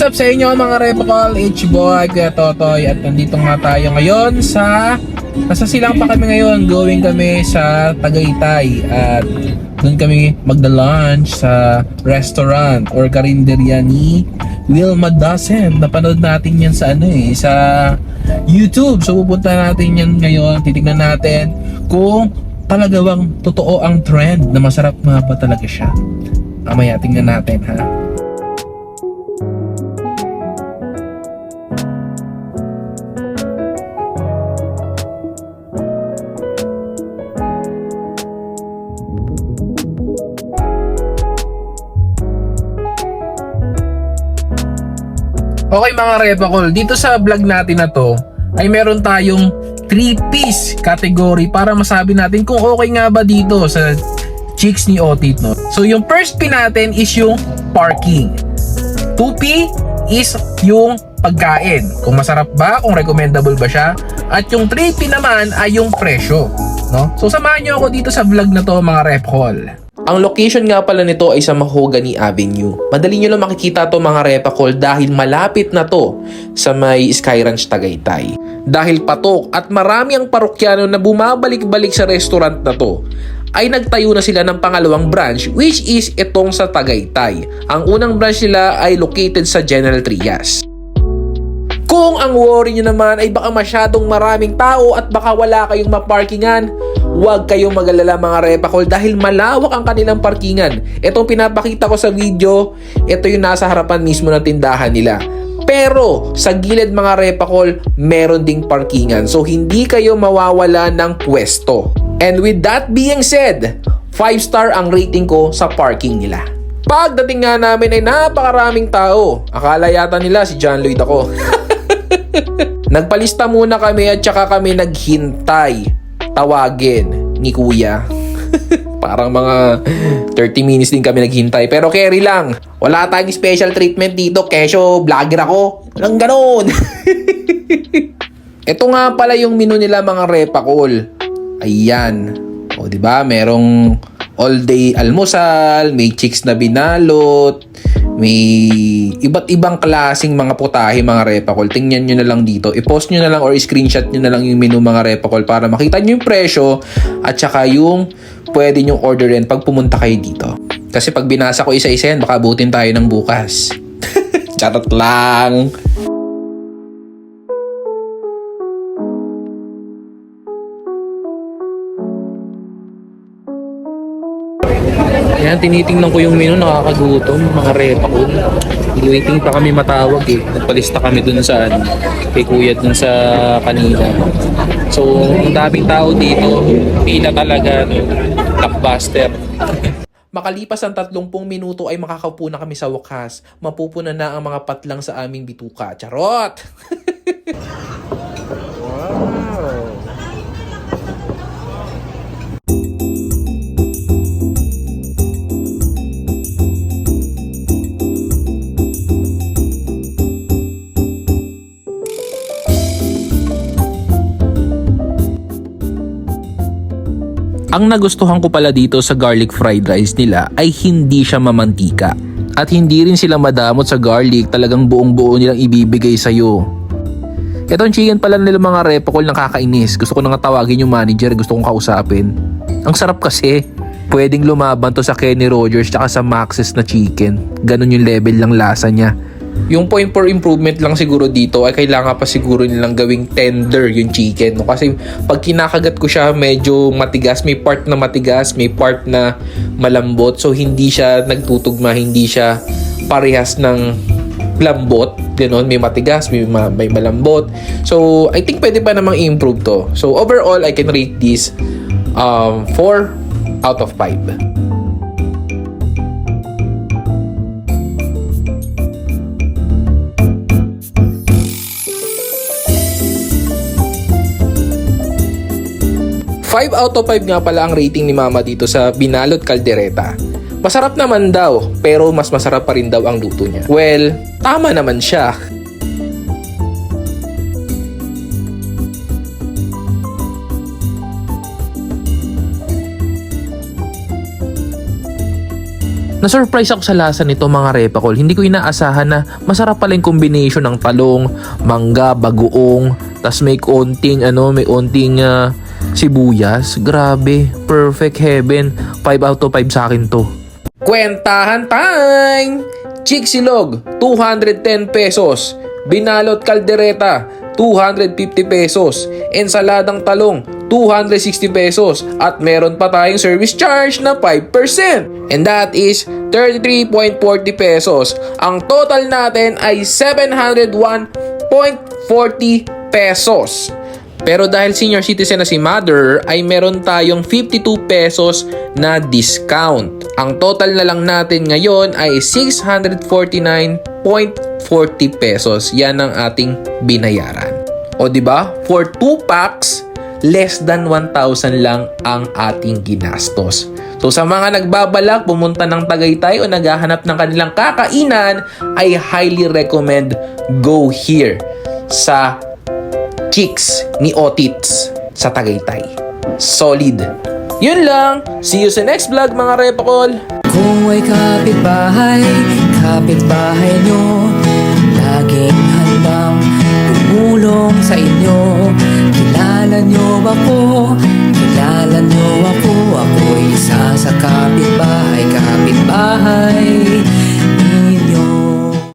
What's up sa inyo mga Repocol, H-Boy, Kuya Totoy. At nandito nga tayo ngayon nasa silang pa kami ngayon. Going kami sa Tagaytay. At doon kami magda-lunch sa restaurant or karinderya ni Wilma Dozen. Napanood natin yan sa sa YouTube. So pupunta natin yan ngayon. Titignan natin kung talaga bang totoo ang trend na masarap nga ba talaga siya. Mamaya tingnan natin ha. Okay mga Repocol, dito sa vlog natin na to ay meron tayong 3-piece category para masabi natin kung okay nga ba dito sa chicks ni Otit, no? So yung first P natin is yung parking. 2P is yung pagkain. Kung masarap ba, kung recommendable ba siya. At yung 3P naman ay yung presyo, no? So samahan nyo ako dito sa vlog na to mga Repocol. Ang location nga pala nito ay sa Mahogany Avenue. Madali nyo lang makikita to mga Repocol dahil malapit na to sa may Sky Ranch Tagaytay. Dahil patok at marami ang parokyano na bumabalik-balik sa restaurant na to, ay nagtayo na sila ng pangalawang branch which is itong sa Tagaytay. Ang unang branch nila ay located sa General Trias. Kung ang worry nyo naman ay baka masyadong maraming tao at baka wala kayong maparkingan, huwag kayong mag-alala mga Repocol dahil malawak ang kanilang parkingan. Itong pinapakita ko sa video, ito yung nasa harapan mismo ng tindahan nila. Pero sa gilid mga Repocol, meron ding parkingan. So hindi kayo mawawala ng pwesto. And with that being said, 5-star ang rating ko sa parking nila. Pagdating nga namin ay napakaraming tao. Akala yata nila si John Lloyd ako. Nagpalista muna kami at saka kami naghintay tawagin ni Kuya. Parang mga 30 minutes din kami naghintay. Pero carry lang. Wala tayong special treatment dito. Kesyo, vlogger ako. Walang ganon. Ito nga pala yung menu nila mga Repocol. Ayan. O diba? Merong all day almusal. May chicks na binalot. May iba't ibang klaseng mga putahe mga Repocol. Tingnan nyo na lang dito. I-post nyo na lang or i-screenshot nyo na lang yung menu mga Repocol para makita nyo yung presyo at saka yung pwede nyo orderin pag pumunta kayo dito. Kasi pag binasa ko isa-isa yan, baka abutin tayo ng bukas. Charot lang. Ayan, tinitingnan ko yung menu, nakakagutom, mga Repocol. Waiting pa kami matawag eh. Nagpalista kami dun sa kay Kuya dun sa kanina. So, ang daming tao dito, pila talaga, blockbuster. Makalipas ang 30 minuto ay makakaupo na kami sa wakas. Mapupuna na ang mga patlang sa aming bituka. Charot! Wow! 'Ang nagustuhan ko pala dito sa garlic fried rice nila ay hindi siya mamantika. At hindi rin sila madamot sa garlic, talagang buong-buo nilang ibibigay sa'yo. Itong chicken pala nila mga Repocol nakakainis. Gusto ko na nga tawagin yung manager, gusto kong kausapin. Ang sarap kasi, pwedeng lumaban to sa Kenny Rogers tsaka sa Max's na chicken. Ganun yung level lang lasa niya. Yung point for improvement lang siguro dito ay kailangan pa siguro nilang gawing tender yung chicken. No? Kasi pag kinakagat ko siya medyo matigas. May part na matigas, may part na malambot. So hindi siya nagtutugma, hindi siya parehas ng lambot. Ganon, may matigas, may malambot. So I think pwede pa namang i-improve to. So overall, I can rate this 4 out of 5. 5 out of 5 nga pala ang rating ni Mama dito sa Binalot Caldereta. Masarap naman daw, pero mas masarap pa rin daw ang luto niya. Well, tama naman siya. Na-surprise ako sa lasa nito mga repakol. Hindi ko inaasahan na masarap pala yung combination ng talong, mangga, bagoong, tas may konting sibuyas. Grabe, perfect heaven. 5 out of 5 sa akin to. Kwentahan time! Chicsilog, 210 pesos. Binalot kaldereta, 250 pesos. Ensaladang talong, 260 pesos. At meron pa tayong service charge na 5%. And that is 33.40 pesos. Ang total natin ay 701.40 pesos. Pero dahil senior citizen na si mother, ay meron tayong 52 pesos na discount. Ang total na lang natin ngayon ay 649.40 pesos. Yan ang ating binayaran. O di ba? For 2 packs, less than 1,000 lang ang ating ginastos. So sa mga nagbabalak pumunta ng Tagaytay o naghahanap ng kanilang kakainan, I highly recommend go here sa Chicks ni Otits sa Tagaytay. Solid. Yun lang. See you sa next vlog mga repakol. Kung may kapitbahay nyo, laging handang tumulong sa inyo. Kilala nyo ako, ako'y isa sa kapitbahay.